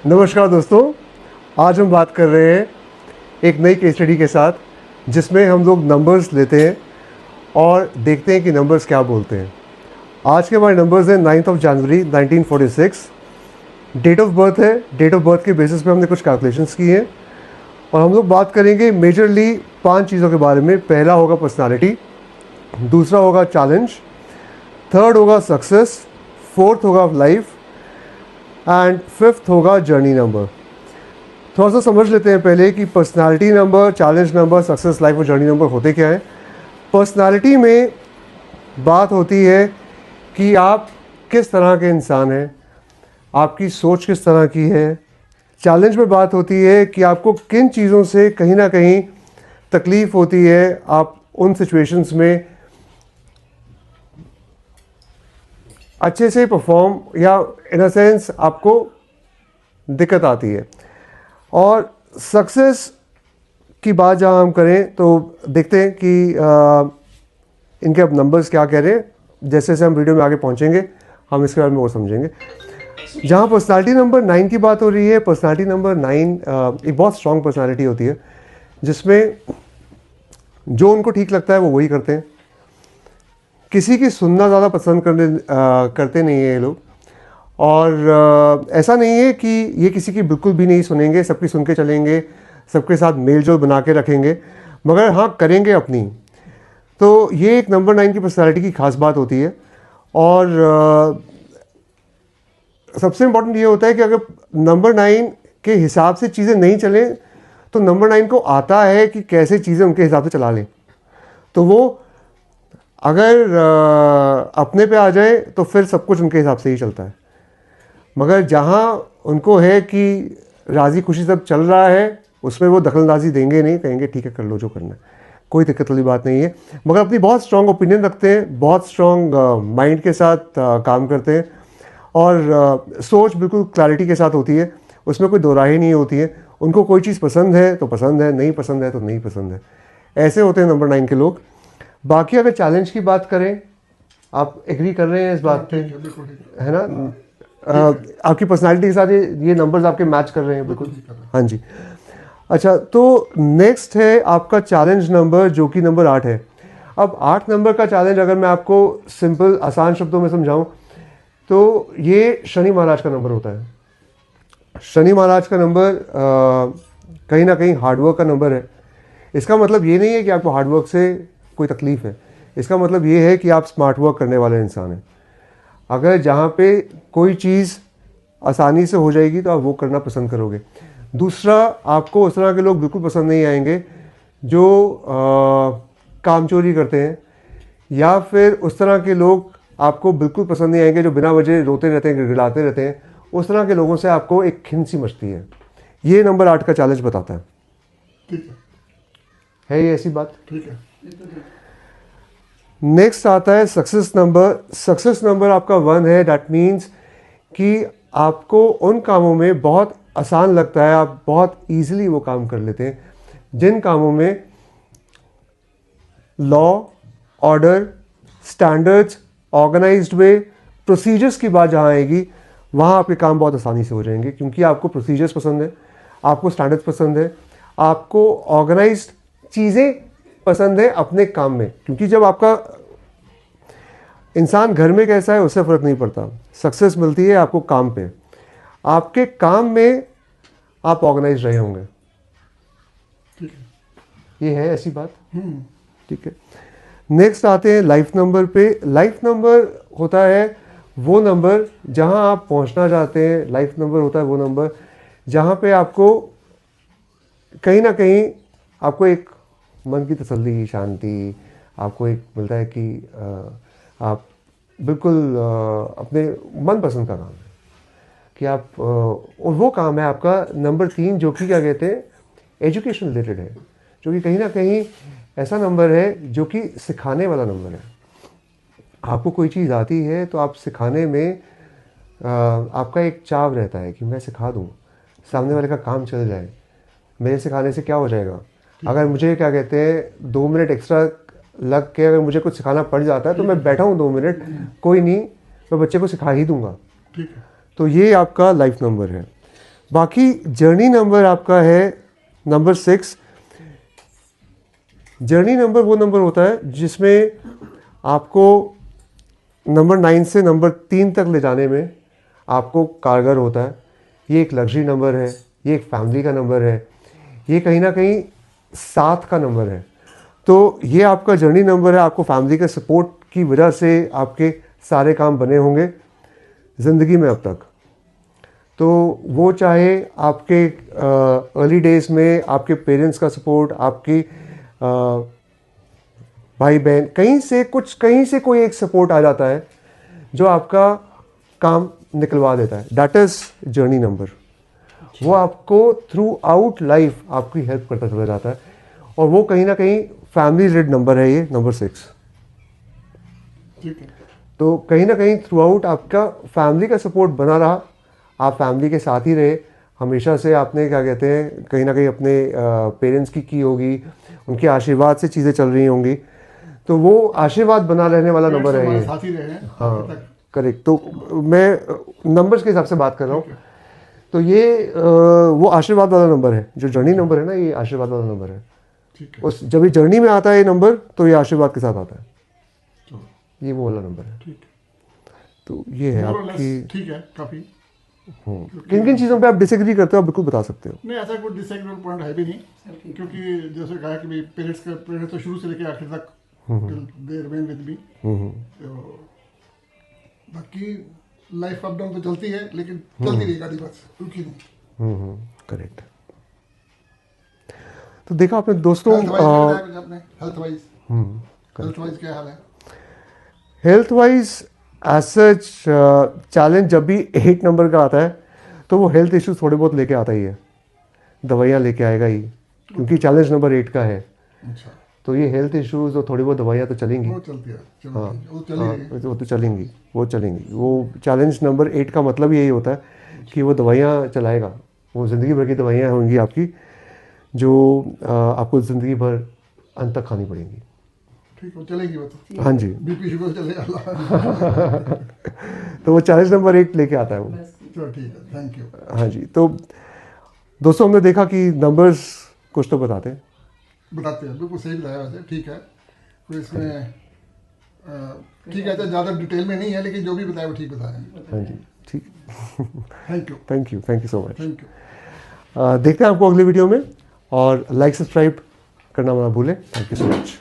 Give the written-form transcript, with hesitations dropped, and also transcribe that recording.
नमस्कार दोस्तों, आज हम बात कर रहे हैं एक नई केस स्टडी के साथ, जिसमें हम लोग नंबर्स लेते हैं और देखते हैं कि नंबर्स क्या बोलते हैं। आज के हमारे नंबर्स हैं 9 जनवरी 1946। डेट ऑफ बर्थ है। डेट ऑफ बर्थ के बेसिस पे हमने कुछ कैलकुलेशंस की हैं और हम लोग बात करेंगे मेजरली 5 चीज़ों के बारे में। पहला होगा पर्सनालिटी, दूसरा होगा चैलेंज, थर्ड होगा सक्सेस, फोर्थ होगा लाइफ एंड फिफ्थ होगा जर्नी नंबर। थोड़ा सा समझ लेते हैं पहले कि personality number, challenge number, success, life और जर्नी नंबर होते क्या हैं। पर्सनालिटी में बात होती है कि आप किस तरह के इंसान हैं, आपकी सोच किस तरह की है। चैलेंज में बात होती है कि आपको किन चीज़ों से कहीं ना कहीं तकलीफ़ होती है, आप उन सिचुएशंस में अच्छे से परफॉर्म या इन अ सेंस आपको दिक्कत आती है। और सक्सेस की बात जहाँ हम करें तो देखते हैं कि इनके अब नंबर्स क्या कह रहे हैं। जैसे जैसे हम वीडियो में आगे पहुँचेंगे हम इसके बारे में और समझेंगे। जहाँ पर्सनालिटी नंबर 9 की बात हो रही है, पर्सनालिटी नंबर 9 एक बहुत स्ट्रॉन्ग पर्सनालिटी होती है, जिसमें जो उनको ठीक लगता है वो वही करते हैं। किसी की सुनना ज़्यादा पसंद करते नहीं है ये लोग। और ऐसा नहीं है कि ये किसी की बिल्कुल भी नहीं सुनेंगे, सबकी सुन के चलेंगे, सबके साथ मेल जोल बना के रखेंगे, मगर हाँ करेंगे अपनी। तो ये एक नंबर 9 की पर्सनालिटी की खास बात होती है। और सबसे इम्पॉर्टेंट ये होता है कि अगर नंबर 9 के हिसाब से चीज़ें नहीं चलें तो नंबर 9 को आता है कि कैसे चीज़ें उनके हिसाब से चला लें। तो वो अगर अपने पे आ जाए तो फिर सब कुछ उनके हिसाब से ही चलता है। मगर जहाँ उनको है कि राज़ी खुशी सब चल रहा है, उसमें वो दखलंदाजी देंगे नहीं, कहेंगे ठीक है कर लो जो करना है, कोई दिक्कत वाली बात नहीं है। मगर अपनी बहुत स्ट्रॉन्ग ओपिनियन रखते हैं, बहुत स्ट्रॉन्ग माइंड के साथ काम करते हैं और सोच बिल्कुल क्लैरिटी के साथ होती है, उसमें कोई दो राहें नहीं होती है। उनको कोई चीज़ पसंद है तो पसंद है, नहीं पसंद है तो नहीं पसंद है। ऐसे होते हैं नंबर 9 के लोग। बाकी अगर चैलेंज की बात करें, आप एग्री कर रहे हैं इस बात पे, है ना? आपकी पर्सनालिटी के साथ ये नंबर्स आपके मैच कर रहे हैं बिल्कुल। हाँ जी। अच्छा, तो नेक्स्ट है आपका चैलेंज नंबर, जो कि नंबर 8 है। अब 8 नंबर का चैलेंज अगर मैं आपको सिंपल आसान शब्दों में समझाऊं तो ये शनि महाराज का नंबर होता है। शनि महाराज का नंबर कहीं ना कहीं हार्डवर्क का नंबर है। इसका मतलब ये नहीं है कि आपको हार्डवर्क से कोई तकलीफ है, इसका मतलब ये है कि आप स्मार्ट वर्क करने वाले इंसान हैं। अगर जहाँ पे कोई चीज़ आसानी से हो जाएगी तो आप वो करना पसंद करोगे। दूसरा, आपको उस तरह के लोग बिल्कुल पसंद नहीं आएंगे जो काम चोरी करते हैं, या फिर उस तरह के लोग आपको बिल्कुल पसंद नहीं आएंगे जो बिना वजह रोते रहते हैं, गिड़गिड़ाते रहते हैं। उस तरह के लोगों से आपको एक खिंसी मचती है। ये नंबर 8 का चैलेंज बताता है। ठीक है ये ऐसी बात? ठीक है। नेक्स्ट आता है सक्सेस नंबर। सक्सेस नंबर आपका 1 है। दैट मीन्स कि आपको उन कामों में बहुत आसान लगता है, आप बहुत इजीली वो काम कर लेते हैं जिन कामों में लॉ, ऑर्डर, स्टैंडर्ड्स, ऑर्गेनाइज्ड वे, प्रोसीजर्स की बात जहाँ आएगी वहाँ आपके काम बहुत आसानी से हो जाएंगे, क्योंकि आपको प्रोसीजर्स पसंद है, आपको स्टैंडर्ड्स पसंद है, आपको ऑर्गेनाइज्ड चीज़ें पसंद है अपने काम में। क्योंकि जब आपका इंसान घर में कैसा है उससे फ़र्क नहीं पड़ता, सक्सेस मिलती है आपको काम पे। आपके काम में आप ऑर्गेनाइज रहे होंगे। ठीक है। ये है ऐसी बात? ठीक है। नेक्स्ट आते हैं लाइफ नंबर पे। लाइफ नंबर होता है वो नंबर जहां आप पहुंचना चाहते हैं। लाइफ नंबर होता है वो नंबर जहां पे आपको कहीं ना कहीं आपको एक मन की तसल्ली, शांति आपको एक मिलता है कि आप बिल्कुल अपने मन पसंद का काम है कि आप और वो काम है आपका नंबर 3, जो कि क्या कहते हैं एजुकेशन रिलेटेड है, जो कि कहीं ना कहीं ऐसा नंबर है जो कि सिखाने वाला नंबर है। आपको कोई चीज़ आती है तो आप सिखाने में आपका एक चाव रहता है कि मैं सिखा दूँ, सामने वाले का काम चल जाए। मेरे सिखाने से क्या हो जाएगा? अगर मुझे क्या कहते हैं 2 मिनट एक्स्ट्रा लग के अगर मुझे कुछ सिखाना पड़ जाता है तो मैं बैठा हूँ 2 मिनट, कोई नहीं, मैं बच्चे को सिखा ही दूंगा। ठीक है। तो ये आपका लाइफ नंबर है। बाकी जर्नी नंबर आपका है नंबर 6। जर्नी नंबर वो नंबर होता है जिसमें आपको नंबर 9 से नंबर 3 तक ले जाने में आपको कारगर होता है। ये एक लग्जरी नंबर है, ये एक फैमिली का नंबर है, ये कहीं ना कहीं साथ का नंबर है। तो ये आपका जर्नी नंबर है। आपको फैमिली के सपोर्ट की वजह से आपके सारे काम बने होंगे ज़िंदगी में अब तक। तो वो चाहे आपके अर्ली डेज़ में आपके पेरेंट्स का सपोर्ट, आपकी भाई बहन, कहीं से कोई एक सपोर्ट आ जाता है जो आपका काम निकलवा देता है। That is journey number. वो आपको थ्रू आउट लाइफ आपकी हेल्प करता चला जाता है, और वो कहीं ना कहीं फैमिली रिलेटेड नंबर है, ये नंबर 6। ठीक है। तो कहीं ना कहीं थ्रू आउट आपका फैमिली का सपोर्ट बना रहा, आप फैमिली के साथ ही रहे हमेशा से। आपने क्या कहते हैं कहीं ना कहीं अपने पेरेंट्स की होगी, उनके आशीर्वाद से चीज़ें चल रही होंगी, तो वो आशीर्वाद बना रहने वाला नंबर है ये। साथ ही रहे हैं हाँ करेक्ट। तो मैं नंबर्स के हिसाब से बात कर रहा हूँ। तो ये वो आशीर्वाद वाला नंबर है, जो जर्नी नंबर है ना, ये आशीर्वाद वाला नंबर है। ठीक है। उस जब ये जर्नी में आता है ये नंबर, तो ये आशीर्वाद के साथ आता है। चलो, ये वो वाला नंबर है। ठीक है। तो ये है More or less आपकी। ठीक है काफी। किन किन चीज़ों पे आप डिसएग्री करते हो, आप बिल्कुल बता सकते हो। नहीं, ऐसा कोई डिसएग्रीमेंट पॉइंट है भी नहीं, क्योंकि जैसे कहा कि पेरेंट्स तो शुरू से लेकर आखिर तक दे रिमेन विद मी। तो बाकी लाइफ अप डाउन तो चलती है, लेकिन चलती रही गाड़ी, बस रुकी नहीं। करेक्ट। तो देखा आपने दोस्तों, हेल्थ वाइज क्या हाल है? Health wise as such challenge जब भी 8 नंबर का आता है तो वो हेल्थ इश्यूज थोड़े बहुत लेके आता ही है, दवाइयाँ लेके आएगा ही, क्योंकि चैलेंज नंबर 8 का है। अच्छा, तो ये हेल्थ इश्यूज और थोड़ी बहुत दवाइयाँ तो चलेंगी। वो चलती है। चलो, हाँ, वो चलेगी। वो तो चलेंगी, वो चलेंगी। वो चैलेंज नंबर 8 का मतलब यही होता है कि वो दवाइयाँ चलाएगा। वो ज़िंदगी भर की दवाइयाँ होंगी आपकी, जो आपको ज़िंदगी भर अंत तक खानी पड़ेंगी। ठीक है, वो चलेगी। वो तो हाँ जी। बीपी शुगर चलेगा। तो वो चैलेंज नंबर 8 लेके आता है वो। चलो ठीक है, थैंक यू। हाँ जी। तो दोस्तों हमने देखा कि नंबर्स कुछ तो बताते हैं। बताते हैं, बिल्कुल सही बताया वैसे। ठीक है, कोई इसमें ठीक है, तो ज़्यादा डिटेल में नहीं है, लेकिन जो भी बताया वो ठीक बताया। हाँ जी, ठीक। Thank you. Thank you so much. Thank you. देखते हैं आपको अगले वीडियो में, और लाइक सब्सक्राइब करना मत भूलें। Thank you so much.